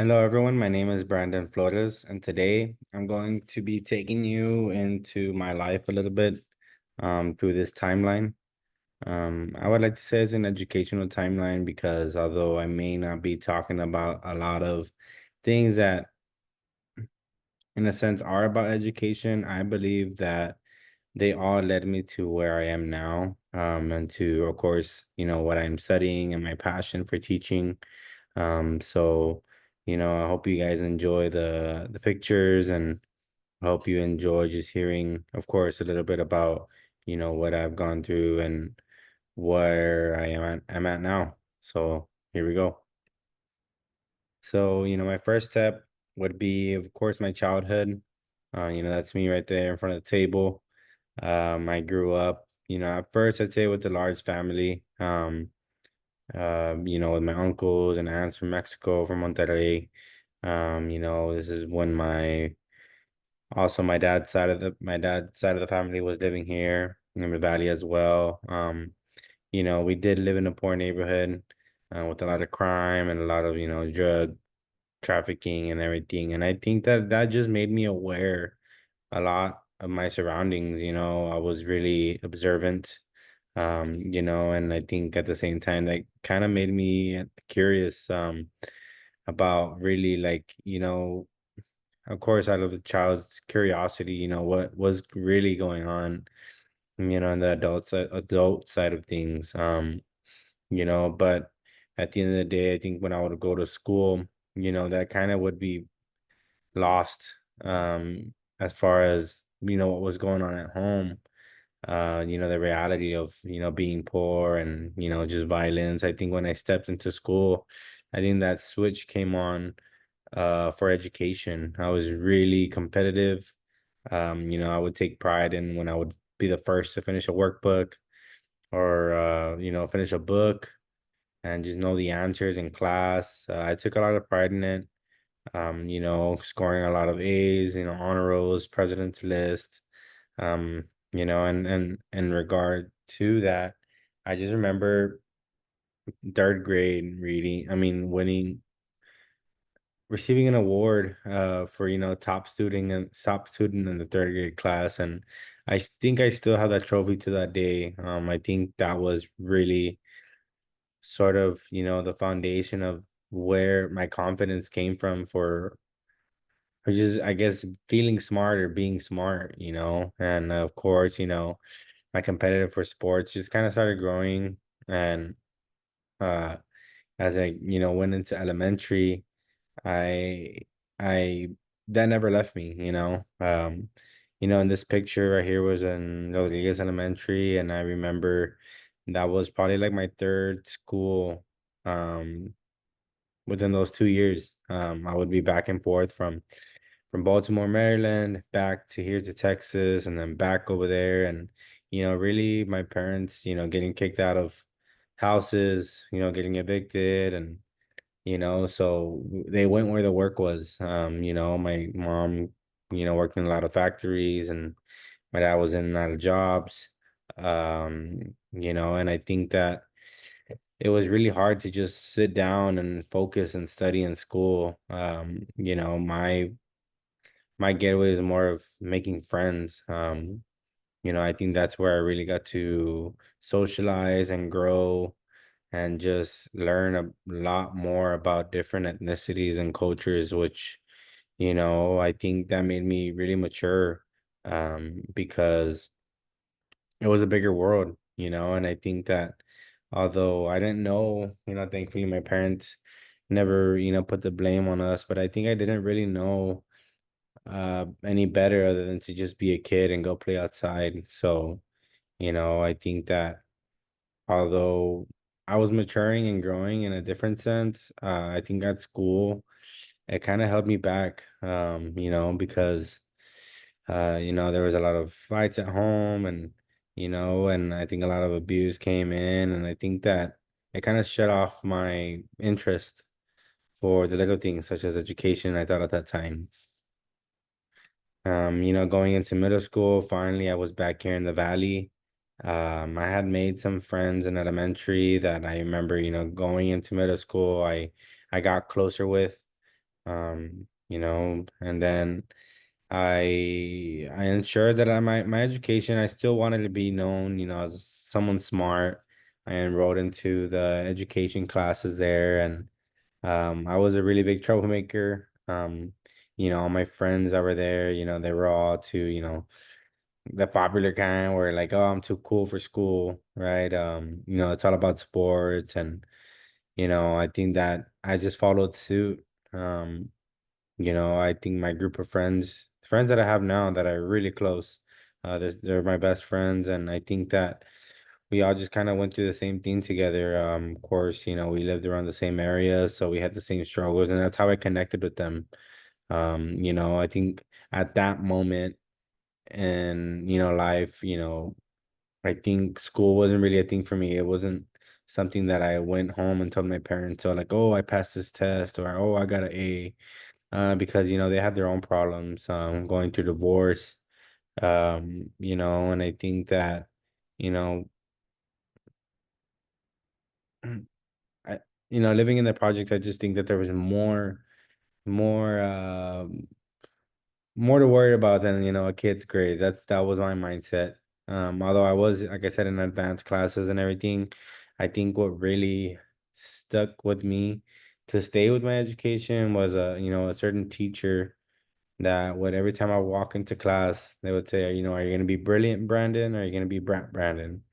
Hello, everyone. My name is Brandon Flores, and today I'm going to be taking you into my life a little bit through this timeline. I would like to say it's an educational timeline because although I may not be talking about a lot of things that, in a sense, are about education, I believe that they all led me to where I am now, and to, of course, what I'm studying and my passion for teaching. So, I hope you guys enjoy the pictures, and I hope you enjoy just hearing, of course, a little bit about, what I've gone through and where I'm at now. So here we go. So, my first step would be, of course, my childhood. That's me right there in front of the table. I grew up, at first I'd say with a large family. With my uncles and aunts from Mexico, from Monterrey. This is when my dad's side of the family was living here in the valley as well. We did live in a poor neighborhood with a lot of crime and a lot of, drug trafficking and everything. And I think that that just made me aware a lot of my surroundings. I was really observant, and I think at the same time that kind of made me curious about really, like, of course, out of the child's curiosity, what was really going on, in the adult side of things. But at the end of the day, I think when I would go to school, that kind of would be lost, as far as, what was going on at home. The reality of, being poor and, just violence. I think when I stepped into school, I think that switch came on for education. I was really competitive. I would take pride in when I would be the first to finish a workbook, or finish a book and just know the answers in class. I took a lot of pride in it. Scoring a lot of A's, honor rolls, president's list. And in regard to that, I just remember third grade reading, I mean, receiving an award for, top student in the third grade class. And think I still have that trophy to that day. I think that was really sort of, the foundation of where my confidence came from for just, I guess, feeling smart or being smart. And of course, my competitive for sports just kind of started growing. And uh as I, went into elementary, I I that never left me. In this picture right here was in Rodriguez Elementary, and I remember that was probably like my third school. Within those 2 years, I would be back and forth from Baltimore, Maryland, back to here to Texas, and then back over there. And, really my parents, getting kicked out of houses, getting evicted. And, so they went where the work was. My mom, worked in a lot of factories, and my dad was in and out of jobs. And I think that it was really hard to just sit down and focus and study in school. My getaway is more of making friends. I think that's where I really got to socialize and grow and just learn a lot more about different ethnicities and cultures, which, I think that made me really mature, because it was a bigger world, and I think that although I didn't know, thankfully my parents never, put the blame on us, but I think I didn't really know any better other than to just be a kid and go play outside. So, I think that although I was maturing and growing in a different sense, I think at school it kind of held me back, because there was a lot of fights at home, and and I think a lot of abuse came in, and I think that it kind of shut off my interest for the little things such as education, I thought at that time. Going into middle school, finally, I was back here in the valley. I had made some friends in elementary that I remember, going into middle school, I got closer with. and then I ensured that my education, I still wanted to be known, as someone smart. I enrolled into the education classes there, and I was a really big troublemaker. All my friends that were there, they were all too, the popular kind where like, oh, I'm too cool for school, right? It's all about sports, and I think that I just followed suit. Um, I think my group of friends that I have now that are really close, they're my best friends, and I think that we all just kind of went through the same thing together. Of course, we lived around the same area, so we had the same struggles, and that's how I connected with them. I think at that moment in, life, I think school wasn't really a thing for me. It wasn't something that I went home and told my parents, so like, oh, I passed this test, or oh, I got an A, because they had their own problems, going through divorce, and I think that, you know, I, living in the projects, I just think that there was more, more to worry about than, a kid's grades. That was my mindset. Although I was, like I said, in advanced classes and everything, I think what really stuck with me to stay with my education was a certain teacher that would, every time I walk into class, they would say, are you gonna be brilliant, Brandon, or are you gonna be Brandon?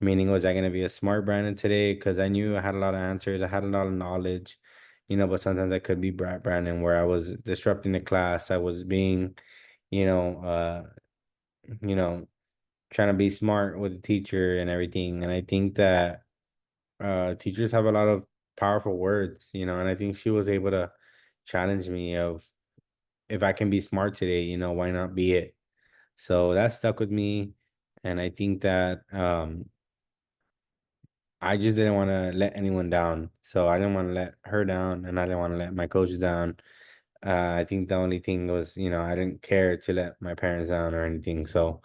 Meaning, was I gonna be a smart Brandon today? Because I knew I had a lot of answers, I had a lot of knowledge, but sometimes I could be Brandon, where I was disrupting the class, I was being, you know, uh, you know, trying to be smart with the teacher and everything. And I think that teachers have a lot of powerful words, and I think she was able to challenge me of, if I can be smart today, why not be it? So that stuck with me. And I think that I just didn't want to let anyone down. So I didn't want to let her down, and I didn't want to let my coach down. I think the only thing was, I didn't care to let my parents down or anything. So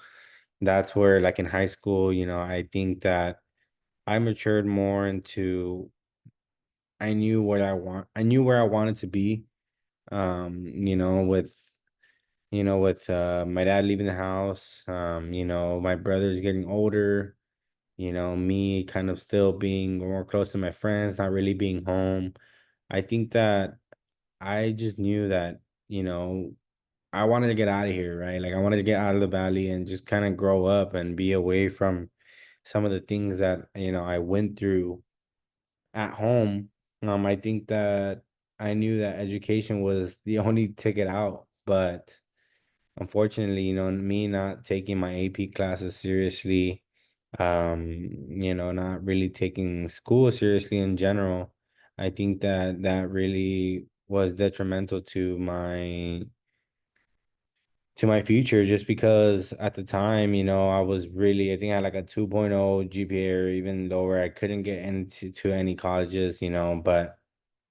that's where, like in high school, I think that I matured more into, I knew where I wanted to be. With my dad leaving the house, my brother's getting older, me kind of still being more close to my friends, not really being home. I think that I just knew that, you know, I wanted to get out of here, right? Like I wanted to get out of the valley and just kind of grow up and be away from some of the things that, I went through at home. I think that I knew that education was the only ticket out, but unfortunately, me not taking my AP classes seriously, not really taking school seriously in general, I think that that really was detrimental to my future, just because at the time, I was really, I think I had like a 2.0 GPA or even lower. I couldn't get into any colleges, but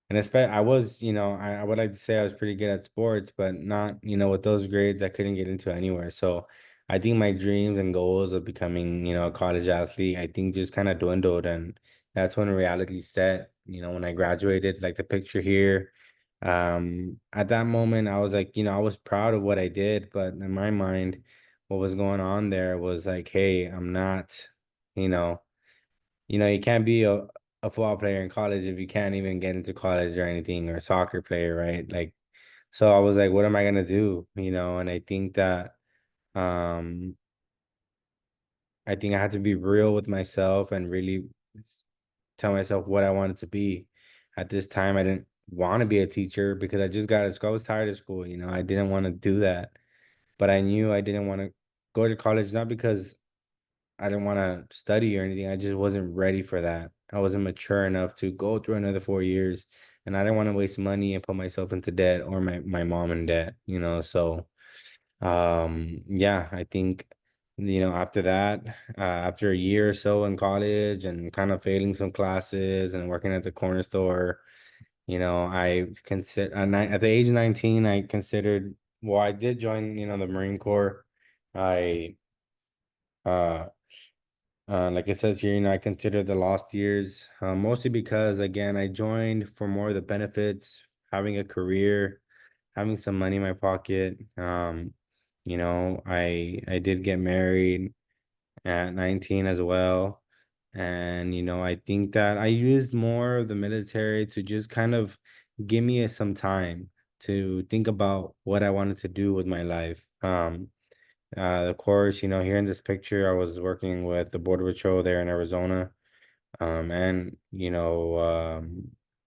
and especially, I was, I would like to say I was pretty good at sports, but not, with those grades, I couldn't get into anywhere. So I think my dreams and goals of becoming, a college athlete, I think just kind of dwindled. And that's when reality set, when I graduated, like the picture here. At that moment, I was like, I was proud of what I did, but in my mind, what was going on there was like, hey, I'm not, you know, you can't be a football player in college if you can't even get into college or anything, or soccer player, right? Like, so I was like, what am I gonna do? And um I think I had to be real with myself and really tell myself what I wanted to be. At this time, I didn't want to be a teacher because I just got out of school. I was tired of school, I didn't want to do that. But I knew I didn't want to go to college, not because I didn't want to study or anything. I just wasn't ready for that. I wasn't mature enough to go through another 4 years, and I didn't want to waste money and put myself into debt, or my mom in debt. So, yeah, I think, after that, after a year or so in college and kind of failing some classes and working at the corner store, I consider at the age of 19, I considered, well, I did join, the Marine Corps. I, uh, like it says here, I consider the lost years, mostly because, again, I joined for more of the benefits, having a career, having some money in my pocket. I did get married at 19 as well. And, I think that I used more of the military to just kind of give me some time to think about what I wanted to do with my life. Of course, here in this picture, I was working with the Border Patrol there in Arizona, and,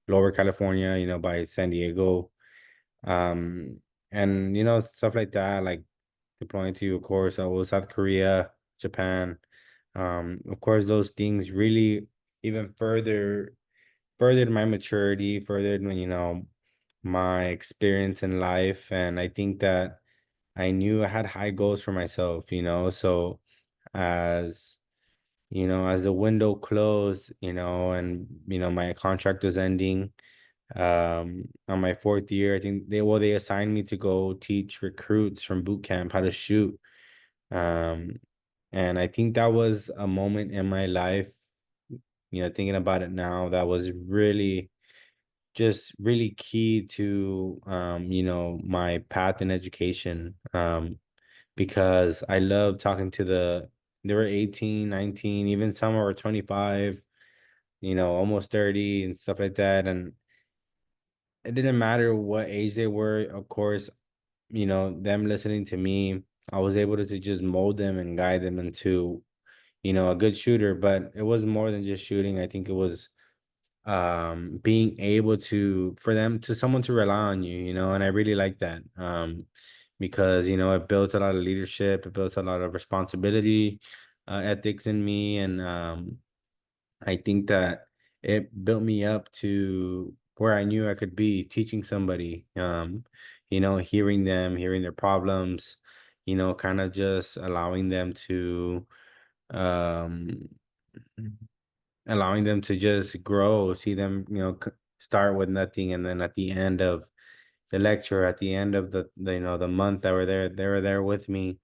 Lower California, by San Diego, um, and, stuff like that, like deploying to, of course, South Korea, Japan. Of course, those things really even furthered my maturity, furthered, my experience in life. And I think that I knew I had high goals for myself, so as as the window closed, and my contract was ending, on my fourth year, I think they assigned me to go teach recruits from boot camp how to shoot. Um, and I think that was a moment in my life, thinking about it now, that was really just really key to my path in education. Because I love talking to they were 18, 19, even some were 25, almost 30 and stuff like that. And it didn't matter what age they were, of course, them listening to me, I was able to just mold them and guide them into, a good shooter. But it was more than just shooting. I think it was being able to for them to someone to rely on you, and I really like that. Because it built a lot of leadership, it built a lot of responsibility, ethics in me. And I think that it built me up to where I knew I could be teaching somebody, hearing their problems, kind of just um allowing them to just grow, see them, start with nothing, and then at the end of the lecture, at the end of the month that they were there with me,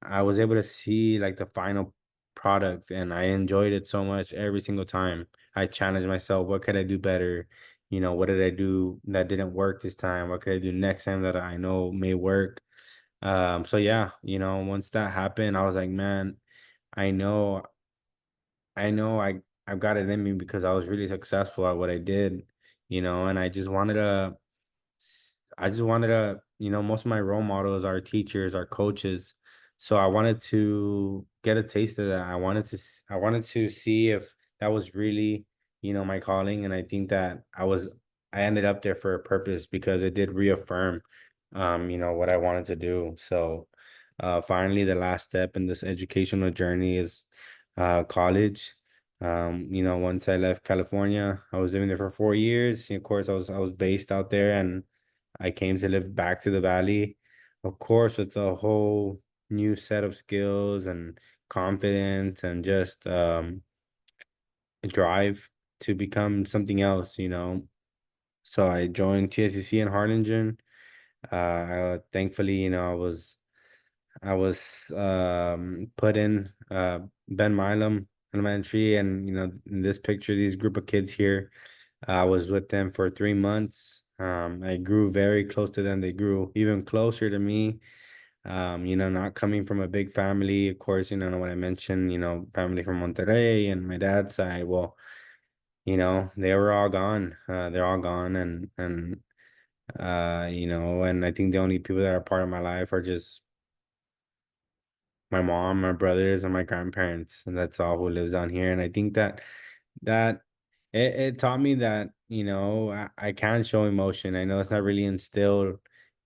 I was able to see like the final product, and I enjoyed it so much every single time. I challenged myself, what could I do better? What did I do that didn't work this time? What could I do next time that I know may work? So yeah, once that happened, I was like, man, I know I've got it in me because I was really successful at what I did, and I just wanted to, most of my role models are teachers, are coaches. So I wanted to get a taste of that. I wanted to see if that was really, my calling. And I think that I ended up there for a purpose because it did reaffirm, what I wanted to do. So, finally, the last step in this educational journey is, college. Once I left California, I was living there for 4 years. Of course, I was based out there, and I came to live back to the valley. Of course, it's a whole new set of skills and confidence and just drive to become something else, So I joined TSCC in Harlingen. Thankfully, I was put in Ben Milam Elementary, and in this picture, these group of kids here, I was with them for 3 months. I grew very close to them. They grew even closer to me. Not coming from a big family, of course, when I mentioned, family from Monterrey and my dad's side. Well, they were all gone. They're all gone, and I think the only people that are part of my life are just my mom, my brothers, and my grandparents, and that's all who lives down here. And I think that it taught me that I can show emotion. I know it's not really instilled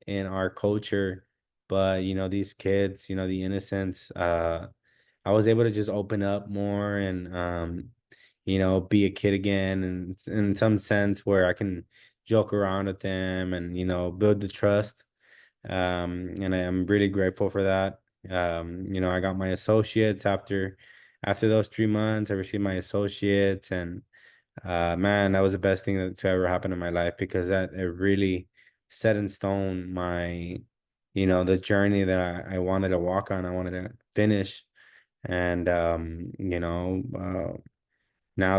in our culture, but these kids, the innocence. I was able to just open up more and be a kid again, and in some sense where I can joke around with them and build the trust. And I am really grateful for that. I got my associates after those 3 months. I received my associates, and man, that was the best thing to ever happen in my life because that it really set in stone the journey that I wanted to walk on. I wanted to finish, and now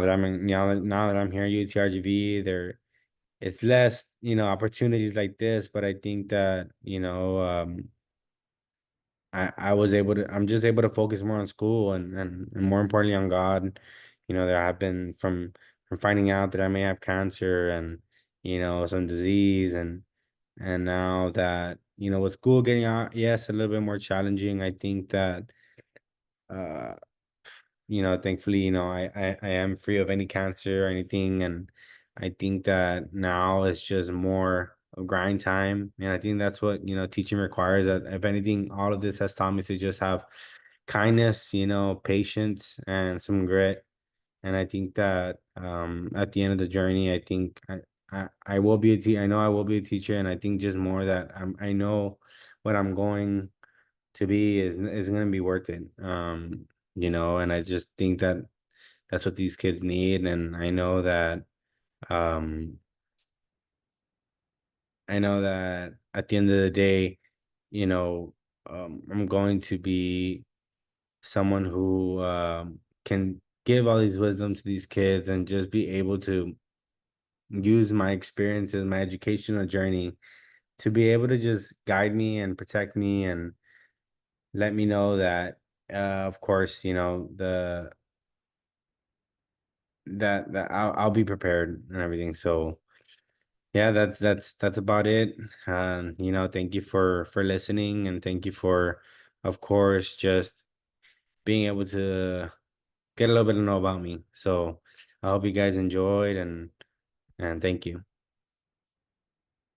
that I'm here at UTRGV, it's less, opportunities like this, but I think that, I was able to I'm just able to focus more on school and more importantly on God. There have been from finding out that I may have cancer and some disease and now that with school getting out, yes, a little bit more challenging. I think that uh thankfully, I am free of any cancer or anything. And I think that now it's just more of grind time. And I think that's what, teaching requires. That if anything, all of this has taught me to just have kindness, patience and some grit. And I think that at the end of the journey, I think I will be I know I will be a teacher. And I think just more that I know what I'm going to be is going to be worth it. And I just think that that's what these kids need. And um I know that at the end of the day, you know, I'm going to be someone who can give all these wisdom to these kids and just be able to use my experiences, my educational journey to be able to just guide me and protect me and let me know that of course, that I'll be prepared and everything. So yeah, that's about it. Thank you for listening and thank you for, of course, just being able to get a little bit to know about me. So I hope you guys enjoyed and thank you.